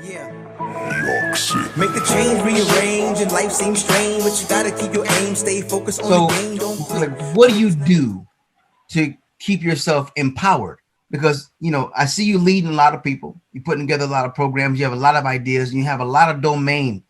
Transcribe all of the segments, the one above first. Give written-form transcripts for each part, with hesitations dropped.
Yeah. Make the change, rearrange, and life seems strange, but you gotta keep your aim, stay focused on the game. Don't quit. What do you do to keep yourself empowered? Because I see you leading a lot of people. You're putting together a lot of programs. You have a lot of ideas, and you have a lot of domain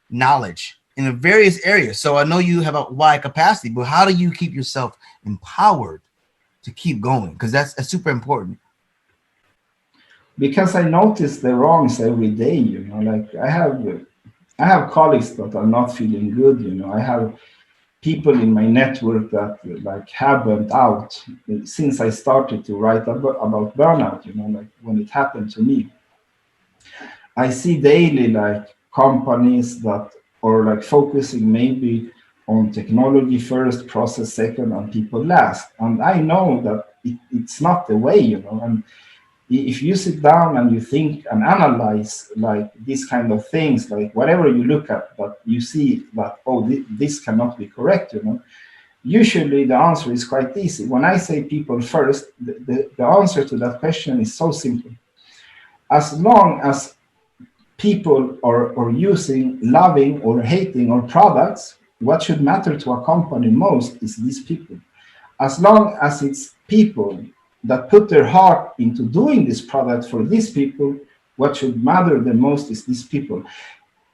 knowledge in the various areas. So I know you have a wide capacity, but how do you keep yourself empowered to keep going? Because that's super important. Because I notice the wrongs every day, like I have colleagues that are not feeling good, I have people in my network that like have burnt out since I started to write about burnout, like when it happened to me. I see daily like companies that are like focusing maybe on technology first, process second, and people last. And I know that it's not the way, and if you sit down and you think and analyze like these kind of things, like whatever you look at, but you see that, oh, this cannot be correct, usually the answer is quite easy. When I say people first, the answer to that question is so simple. As long as people are using, loving or hating our products, what should matter to a company most is these people. As long as it's people that put their heart into doing this product for these people, what should matter the most is these people.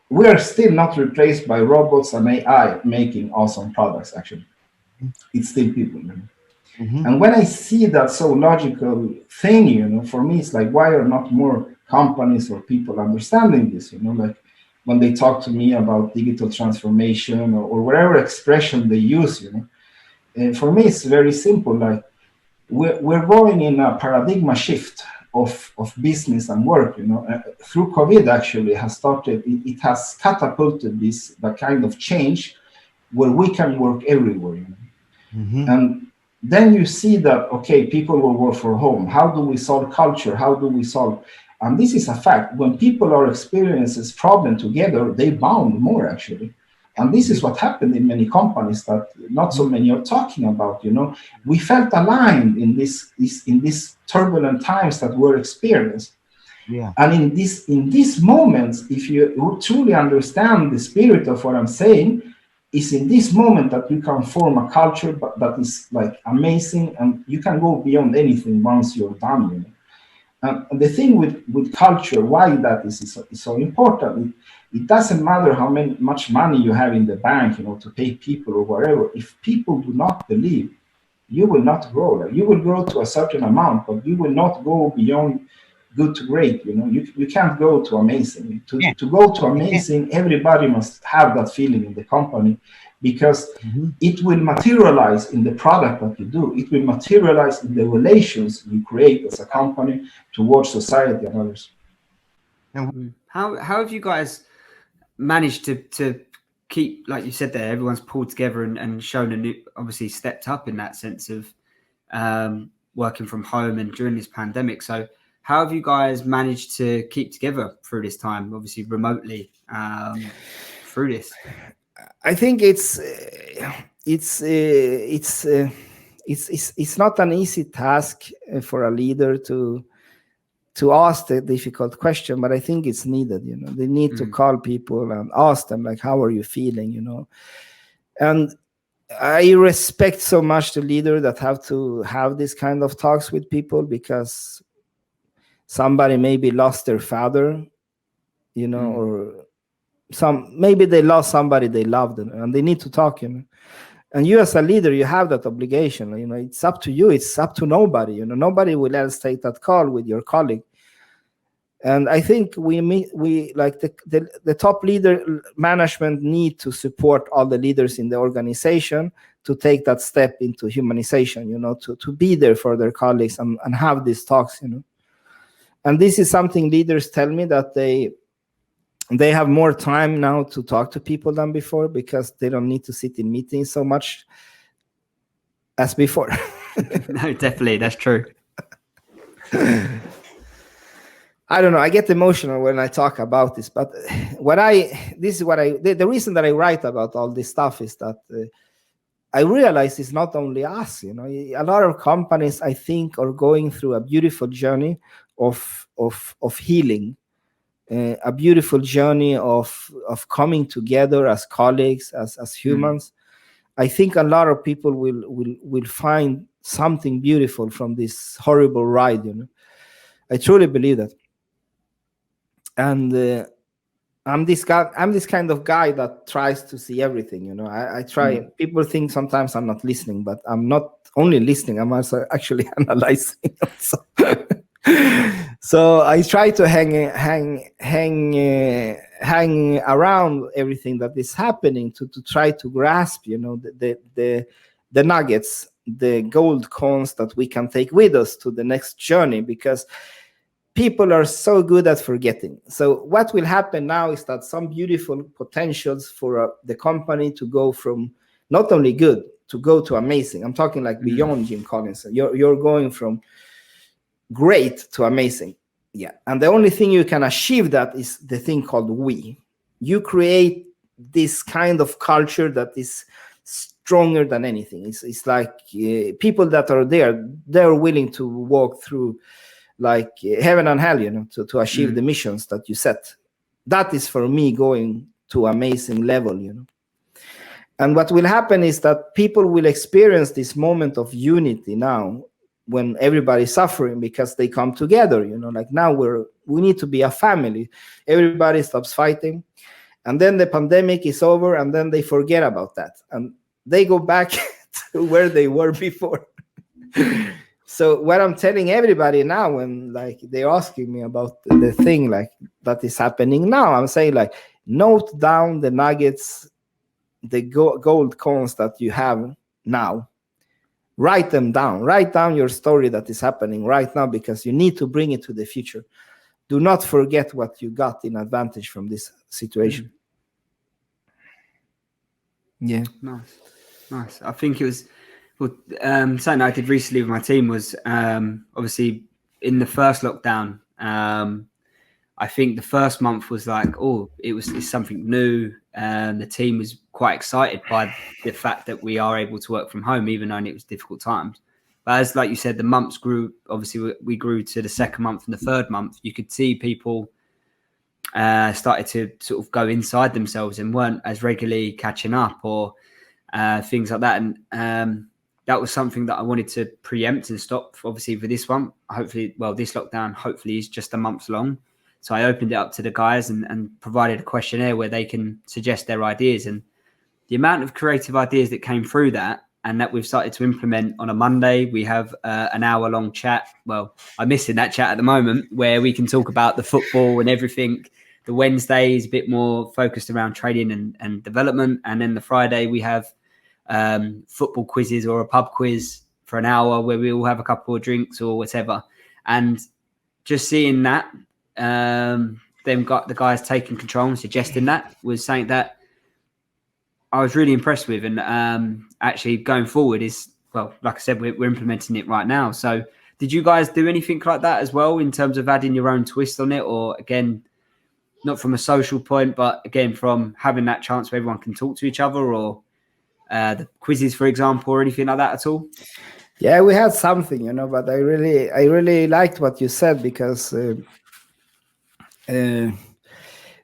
We are still not replaced by robots and AI making awesome products, actually. It's still people. Mm-hmm. And when I see that so logical thing, for me, it's like, why are not more companies or people understanding this? Like when they talk to me about digital transformation or whatever expression they use, and for me, it's very simple. Like we're going in a paradigm shift of business and work. Through COVID, actually, has started. It has catapulted that kind of change where we can work everywhere. Mm-hmm. And then you see that, okay, people will work from home. How do we solve culture? How do we solve? And this is a fact. When people are experiencing this problem together, they bond more, actually. And this is what happened in many companies that not so many are talking about. We felt aligned in these turbulent times that were experienced. Yeah. And in these moments, if you truly understand the spirit of what I'm saying, is in this moment that you can form a culture that is like amazing, and you can go beyond anything once you're done. And the thing with culture, why that is so important. It doesn't matter how much money you have in the bank, to pay people or whatever. If people do not believe, you will not grow. Like, you will grow to a certain amount, but you will not go beyond good to great. You can't go to amazing. To go to amazing, everybody must have that feeling in the company, because it will materialize in the product that you do. It will materialize in the relations you create as a company towards society and others. How have you guys managed to keep, like you said there, everyone's pulled together and shown obviously stepped up in that sense of working from home and during this pandemic. So how have you guys managed to keep together through this time, obviously remotely, through this? I think it's not an easy task for a leader to ask the difficult question, but I think it's needed. They need to call people and ask them, like, how are you feeling? And I respect so much the leader that have to have this kind of talks with people, because somebody maybe lost their father, or maybe they lost somebody they loved, and they need to talk. And you as a leader, you have that obligation. It's up to you. It's up to nobody. Nobody will else take that call with your colleague. And I think we like the top leader management need to support all the leaders in the organization to take that step into humanization, to be there for their colleagues and have these talks, And this is something leaders tell me, that they have more time now to talk to people than before, because they don't need to sit in meetings so much as before. No, definitely, that's true. I don't know. I get emotional when I talk about this, but the reason that I write about all this stuff is that I realize it's not only us. A lot of companies, I think, are going through a beautiful journey of healing, a beautiful journey of coming together as colleagues, as humans. I think a lot of people will find something beautiful from this horrible ride. I truly believe that. And I'm this kind of guy that tries to see everything. I try. People think sometimes I'm not listening, but I'm not only listening. I'm also actually analyzing. So I try to hang around everything that is happening to try to grasp, the nuggets, the gold coins that we can take with us to the next journey, because people are so good at forgetting. So what will happen now is that some beautiful potentials for the company to go from not only good to go to amazing. I'm talking like beyond Jim Collins. You're going from great to amazing. Yeah. And the only thing you can achieve that is the thing called we. You create this kind of culture that is stronger than anything. It's like people that are there, they're willing to walk through like heaven and hell, to achieve the missions that you set. That is for me going to amazing level, And what will happen is that people will experience this moment of unity now, when everybody's suffering, because they come together, like now we need to be a family. Everybody stops fighting, and then the pandemic is over, and then they forget about that, and they go back to where they were before. So what I'm telling everybody now, when like they're asking me about the thing like that is happening now, I'm saying like, note down the nuggets, the gold coins that you have now. Write them down. Write down your story that is happening right now, because you need to bring it to the future. Do not forget what you got in advantage from this situation. Yeah. Nice. I think it was something I did recently with my team was obviously in the first lockdown. I think the first month was like, it's something new. The team was quite excited by the fact that we are able to work from home, even though it was difficult times. But as like you said, the months grew. Obviously, we grew to the second month and the third month. You could see people started to sort of go inside themselves and weren't as regularly catching up or things like that. And that was something that I wanted to preempt and stop, obviously, for this one. Hopefully, this lockdown hopefully is just a month long. So I opened it up to the guys and provided a questionnaire where they can suggest their ideas. And the amount of creative ideas that came through that and that we've started to implement on a Monday, we have an hour-long chat. Well, I'm missing that chat at the moment where we can talk about the football and everything. The Wednesday is a bit more focused around training and development. And then the Friday, we have football quizzes or a pub quiz for an hour where we all have a couple of drinks or whatever. And just seeing that, then got the guys taking control and suggesting that was something that I was really impressed with. And actually going forward is, like I said, we're implementing it right now. So did you guys do anything like that as well in terms of adding your own twist on it? Or again, not from a social point, but again, from having that chance where everyone can talk to each other, or the quizzes, for example, or anything like that at all? Yeah, we had something, but I really liked what you said, because this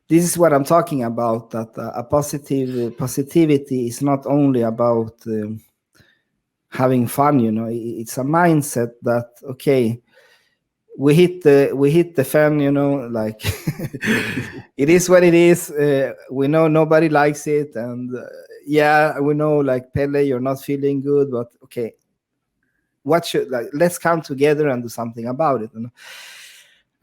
is what I'm talking about, that a positivity is not only about having fun, it's a mindset that, okay, we hit the fan, like it is what it is. We know nobody likes it, and we know, like, Pele, you're not feeling good, but okay, let's come together and do something about it.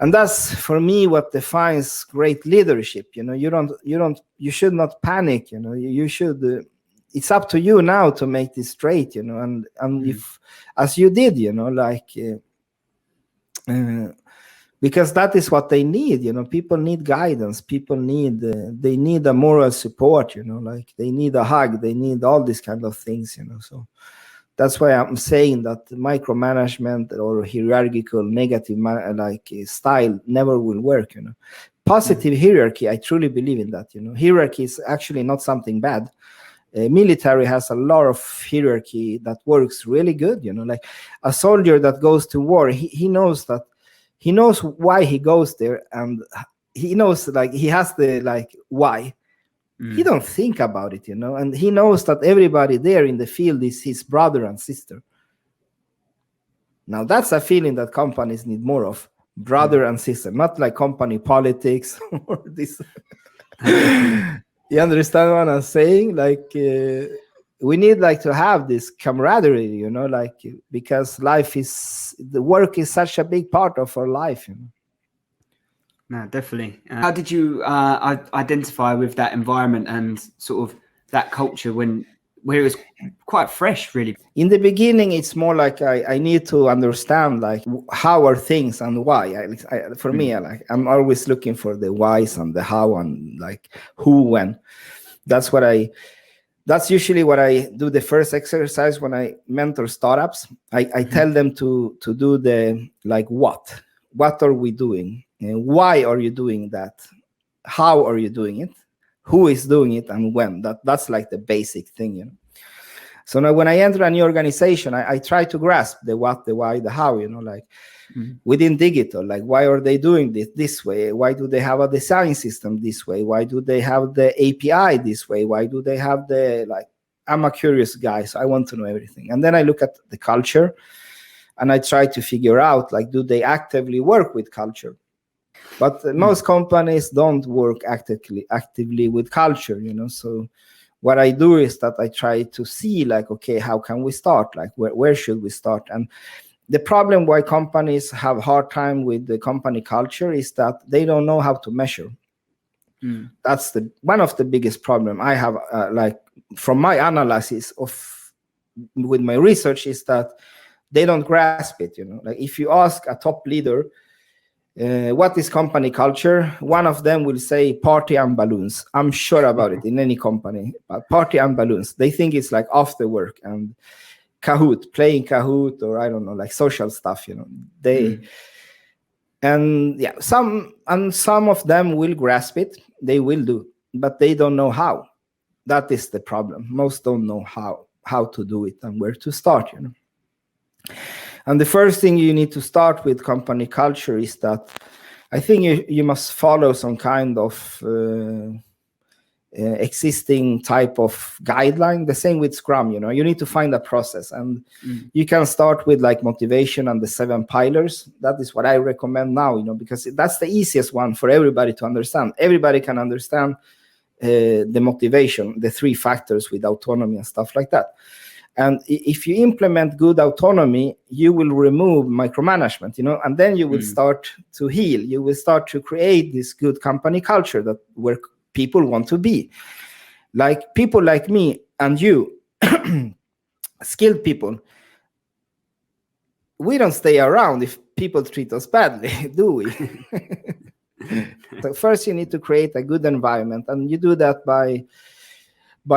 And that's, for me, what defines great leadership. You should not panic. You should. It's up to you now to make this straight. And if, as you did, because that is what they need. People need guidance. People need they need a moral support. Like they need a hug. They need all these kind of things. So that's why I'm saying that micromanagement or hierarchical negative style never will work. Positive hierarchy, I truly believe in that. Hierarchy is actually not something bad. Military has a lot of hierarchy that works really good. Like a soldier that goes to war, he knows why he goes there, and he knows, like, he has the like why. He don't think about it, and he knows that everybody there in the field is his brother and sister. Now that's a feeling that companies need more of, brother and sister, not like company politics or this. You understand what I'm saying? Like, we need like to have this camaraderie, like, because the work is such a big part of our life. No, definitely. How did you identify with that environment and sort of that culture where it was quite fresh, really? In the beginning, it's more like I need to understand like how are things and why. For me, I'm always looking for the whys and the how and like who, when. That's usually what I do. The first exercise when I mentor startups, I tell them to do the like what are we doing? Why are you doing that? How are you doing it? Who is doing it and when? That's like the basic thing, So now when I enter a new organization, I try to grasp the what, the why, the how, like within digital, like why are they doing this way? Why do they have a design system this way? Why do they have the API this way? Why do they have I'm a curious guy, so I want to know everything. And then I look at the culture and I try to figure out, like, do they actively work with culture? But most companies don't work actively with culture, So what I do is that I try to see, like, okay, how can we start? Like, where should we start? And the problem why companies have a hard time with the company culture is that they don't know how to measure. That's one of the biggest problem I have, like, from my analysis with my research, is that they don't grasp it. Like, if you ask a top leader, what is company culture? One of them will say party and balloons. I'm sure about it in any company, but party and balloons. They think it's like after work and playing Kahoot, or I don't know, like social stuff, and yeah, some of them will grasp it. They will do, but they don't know how. That is the problem. Most don't know how to do it and where to start, And the first thing you need to start with company culture is that I think you must follow some kind of existing type of guideline. The same with Scrum, you need to find a process, and you can start with like motivation and the 7 pillars. That is what I recommend now, because that's the easiest one for everybody to understand. Everybody can understand the motivation, the 3 factors with autonomy and stuff like that. And if you implement good autonomy, you will remove micromanagement, and then you will start to heal. You will start to create this good company culture where people want to be. Like people like me and you, skilled people, we don't stay around if people treat us badly, do we? So first you need to create a good environment, and you do that by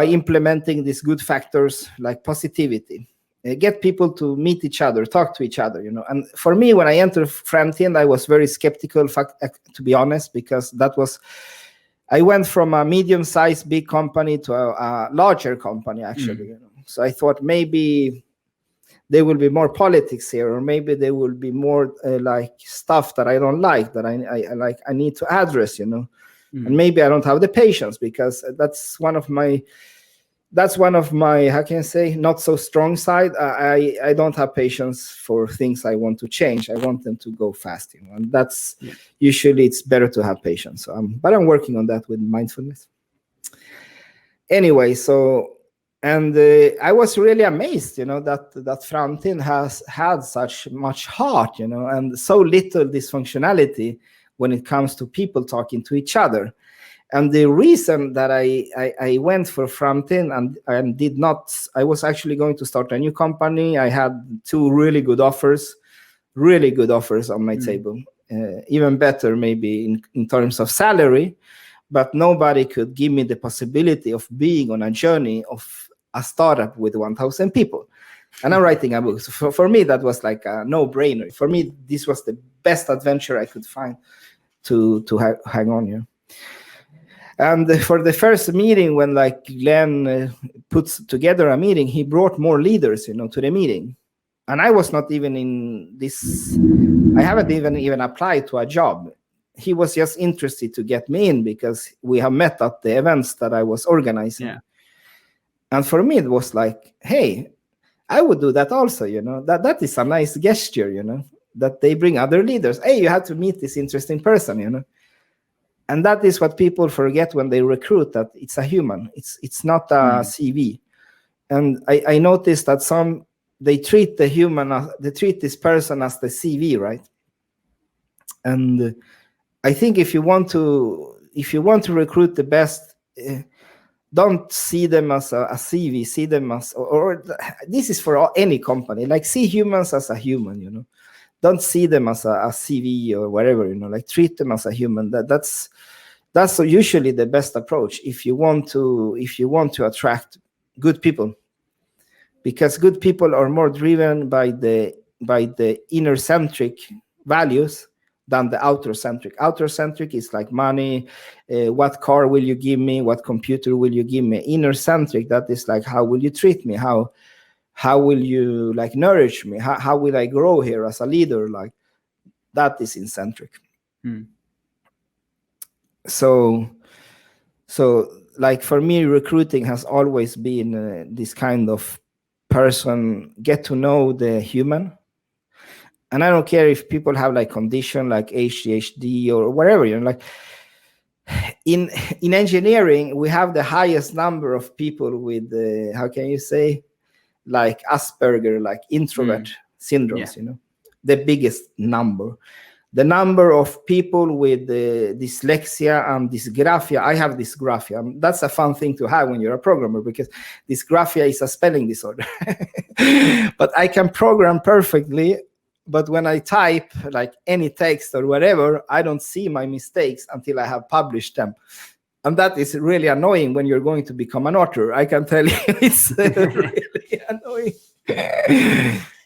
implementing these good factors like positivity. Get people to meet each other, talk to each other, And for me, when I entered Framtend, I was very skeptical, to be honest, because I went from a medium-sized big company to a larger company, actually. So I thought maybe there will be more politics here, or maybe there will be more like stuff that I don't like, that I need to address, And maybe I don't have the patience, because that's one of my, how can I say, not so strong side. I don't have patience for things I want to change. I want them to go fast, And that's usually it's better to have patience. But I'm working on that with mindfulness. Anyway, I was really amazed, that Framtend has had such much heart, and so little dysfunctionality when it comes to people talking to each other. And the reason that I went for Framtend and did not, I was actually going to start a new company. I had 2 really good offers on my table, even better maybe in terms of salary, but nobody could give me the possibility of being on a journey of a startup with 1,000 people. And I'm writing a book. So for me, that was like a no-brainer. For me, this was the best adventure I could find to hang on. And for the first meeting, when like Glenn puts together a meeting, he brought more leaders, to the meeting. And I was not even in this. I haven't even applied to a job. he was just interested to get me in because we have met at the events that I was organizing. Yeah. And for me, it was like, hey, I would do that also, that is a nice gesture, that they bring other leaders. Hey, you have to meet this interesting person, And that is what people forget when they recruit, that it's a human. It's not a CV. And I noticed that they treat this person as the CV, right? And I think if you want to recruit the best, don't see them as a CV. See them as, or this is for any company. Like, see humans as a human. Don't see them as a CV or whatever. Like, treat them as a human. That's usually the best approach if you want to attract good people, because good people are more driven by the inner centric values than the outer centric. Outer centric is like money, what car will you give me, what computer will you give me. Inner centric, that is like, how will you treat me, how will you like nourish me, how will I grow here as a leader, like that is eccentric. So like for me, recruiting has always been this kind of person, get to know the human. And I don't care if people have like condition like ADHD or whatever, like in engineering, we have the highest number of people with how can you say, like Asperger, like introvert syndromes, the biggest number. The number of people with dyslexia and dysgraphia, I have dysgraphia. That's a fun thing to have when you're a programmer, because dysgraphia is a spelling disorder. But I can program perfectly. But when I type like any text or whatever, I don't see my mistakes until I have published them. And that is really annoying when you're going to become an author. I can tell you, it's really annoying.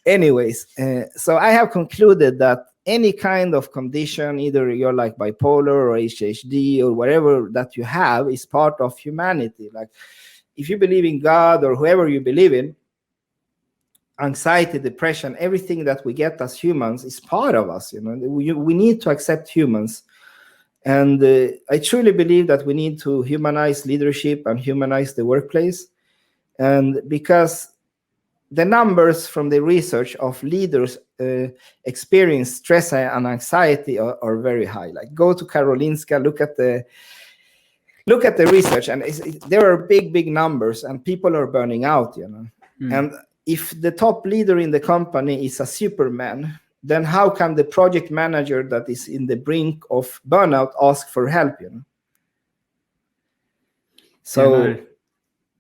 Anyways, so I have concluded that any kind of condition, either you're like bipolar or ADHD or whatever that you have, is part of humanity. Like if you believe in God or whoever you believe in, anxiety, depression, everything that we get as humans is part of us. We need to accept humans. And I truly believe that we need to humanize leadership and humanize the workplace. And because the numbers from the research of leaders experience stress and anxiety are very high. Like go to Karolinska, look at the research, and there are big numbers, and people are burning out. And if the top leader in the company is a Superman, then how can the project manager that is in the brink of burnout ask for help? So.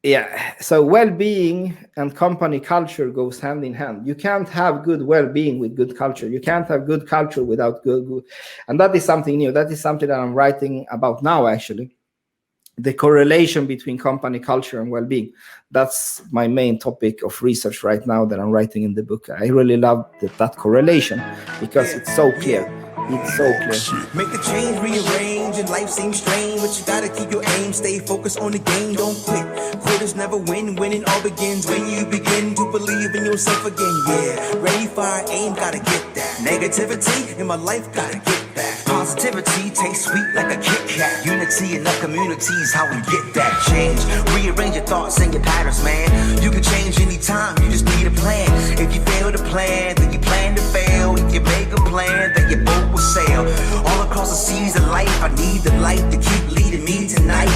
Yeah, so well-being and company culture goes hand in hand. You can't have good well-being with good culture. You can't have good culture without good. And that is something new. That is something that I'm writing about now, actually. The correlation between company culture and well-being. That's my main topic of research right now that I'm writing in the book. I really love that correlation because it's so clear. It's so clear. Make the change, rearrange, and life seems strange, but you gotta keep your aim, stay focused on the game, don't quit. Quitters never win, winning all begins when you begin to believe in yourself again. Yeah, ready, fire, aim, gotta get that. Negativity in my life, gotta get that. Positivity tastes sweet like a Kit Kat. Unity in the communities, how we get that change. Rearrange your thoughts and your patterns, man. You can change anytime, you just need a plan. If you fail to plan, then you plan to fail. If you make a plan, then your boat will sail. All across the seas of life, I need the light to keep leading me tonight.